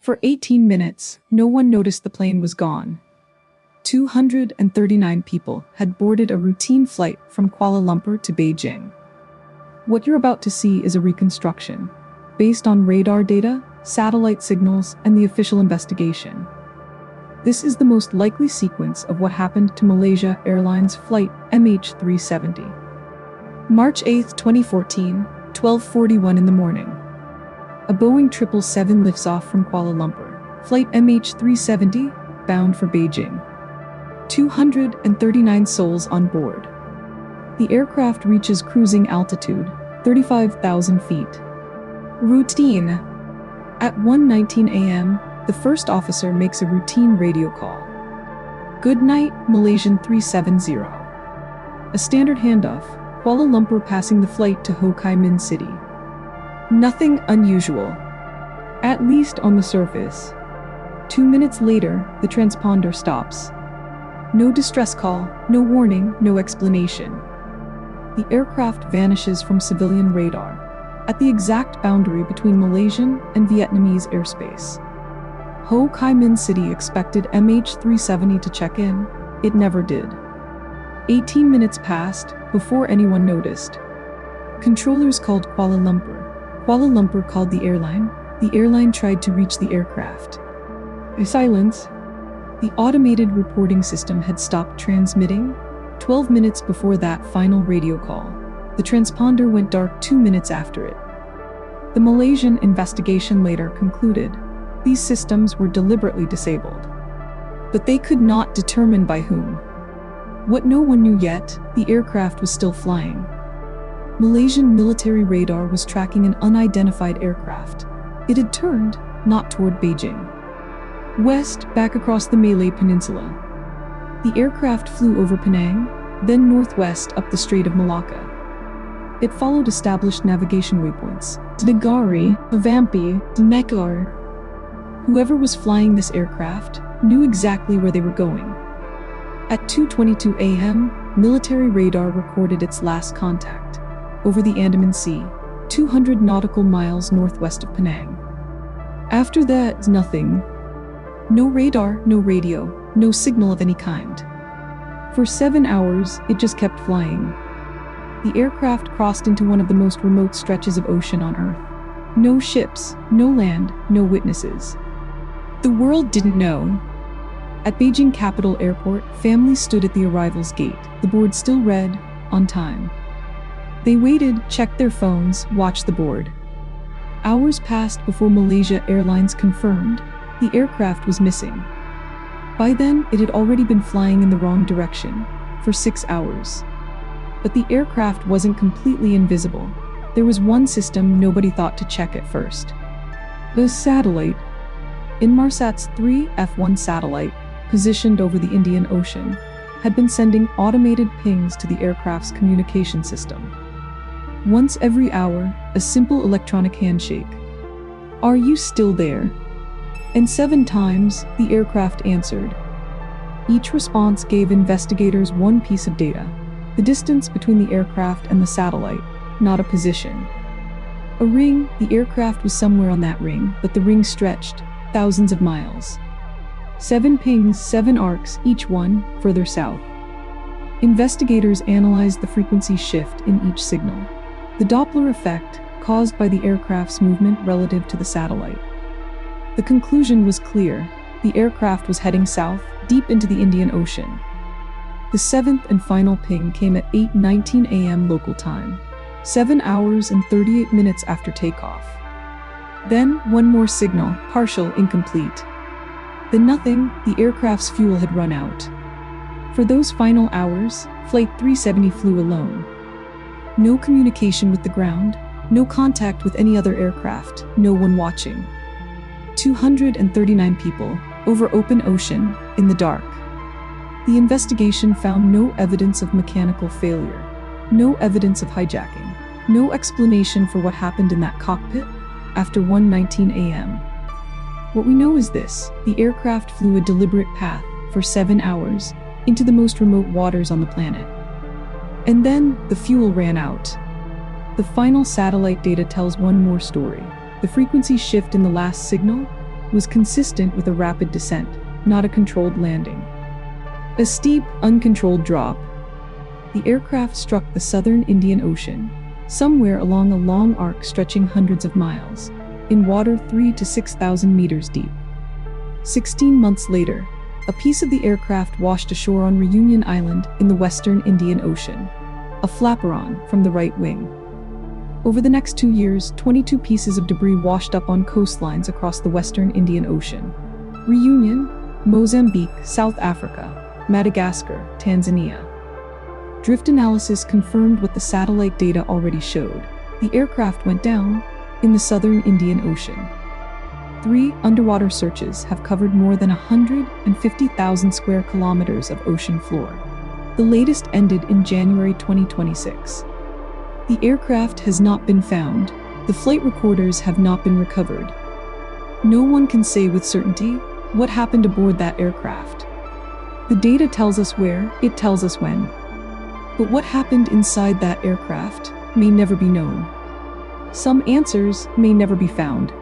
For 18 minutes, no one noticed the plane was gone. 239 people had boarded a routine flight from Kuala Lumpur to Beijing. What you're about to see is a reconstruction, based on radar data, satellite signals, and the official investigation. This is the most likely sequence of what happened to Malaysia Airlines flight MH370. March 8, 2014, 12:41 in the morning. A Boeing 777 lifts off from Kuala Lumpur, flight MH370, bound for Beijing. 239 souls on board. The aircraft reaches cruising altitude, 35,000 feet. Routine. At 1:19 a.m., the first officer makes a routine radio call. Good night, Malaysian 370. A standard handoff, Kuala Lumpur passing the flight to Ho Chi Minh City. Nothing unusual, at least on the surface. 2 minutes later, the transponder stops. No distress call, no warning, no explanation. The aircraft vanishes from civilian radar, at the exact boundary between Malaysian and Vietnamese airspace. Ho Chi Minh City expected MH370 to check in. It never did. 18 minutes passed before anyone noticed. Controllers called Kuala Lumpur. Kuala Lumpur called the airline. The airline tried to reach the aircraft. Silence. The automated reporting system had stopped transmitting. 12 minutes before that final radio call, the transponder went dark 2 minutes after it. The Malaysian investigation later concluded these systems were deliberately disabled. But they could not determine by whom. What no one knew yet, the aircraft was still flying. Malaysian military radar was tracking an unidentified aircraft. It had turned, not toward Beijing. West, back across the Malay Peninsula. The aircraft flew over Penang, then northwest up the Strait of Malacca. It followed established navigation waypoints. Negari, Vampi, Nekar. Whoever was flying this aircraft knew exactly where they were going. At 2:22 a.m., military radar recorded its last contact, over the Andaman Sea, 200 nautical miles northwest of Penang. After that, nothing. No radar, no radio, no signal of any kind. For 7 hours, it just kept flying. The aircraft crossed into one of the most remote stretches of ocean on Earth. No ships, no land, no witnesses. The world didn't know. At Beijing Capital Airport, families stood at the arrivals gate. The board still read, on time. They waited, checked their phones, watched the board. Hours passed before Malaysia Airlines confirmed the aircraft was missing. By then, it had already been flying in the wrong direction, for 6 hours. But the aircraft wasn't completely invisible. There was one system nobody thought to check at first. The satellite. Inmarsat's 3F1 satellite, positioned over the Indian Ocean, had been sending automated pings to the aircraft's communication system. Once every hour, a simple electronic handshake. Are you still there? And 7 times, the aircraft answered. Each response gave investigators one piece of data, the distance between the aircraft and the satellite, not a position. A ring, the aircraft was somewhere on that ring, but the ring stretched thousands of miles. 7 pings, 7 arcs, each one further south. Investigators analyzed the frequency shift in each signal, the Doppler effect caused by the aircraft's movement relative to the satellite. The conclusion was clear. The aircraft was heading south, deep into the Indian Ocean. The 7th and final ping came at 8:19 a.m. local time, 7 hours and 38 minutes after takeoff. Then, one more signal, partial, incomplete. Then nothing, the aircraft's fuel had run out. For those final hours, Flight 370 flew alone. No communication with the ground, no contact with any other aircraft, no one watching. 239 people, over open ocean, in the dark. The investigation found no evidence of mechanical failure, no evidence of hijacking, no explanation for what happened in that cockpit after 1:19 a.m. What we know is this: the aircraft flew a deliberate path for 7 hours into the most remote waters on the planet. And then, the fuel ran out. The final satellite data tells one more story. The frequency shift in the last signal, was consistent with a rapid descent, not a controlled landing. A steep, uncontrolled drop. The aircraft struck the southern Indian Ocean, somewhere along a long arc stretching hundreds of miles, in water 3,000 to 6,000 meters deep. 16 months later, a piece of the aircraft washed ashore on Reunion Island in the western Indian Ocean, a flaperon from the right wing. Over the next 2 years, 22 pieces of debris washed up on coastlines across the western Indian Ocean. Reunion, Mozambique, South Africa, Madagascar, Tanzania. Drift analysis confirmed what the satellite data already showed. The aircraft went down in the southern Indian Ocean. 3 underwater searches have covered more than 150,000 square kilometers of ocean floor. The latest ended in January 2026. The aircraft has not been found. The flight recorders have not been recovered. No one can say with certainty what happened aboard that aircraft. The data tells us where, it tells us when. But what happened inside that aircraft may never be known. Some answers may never be found.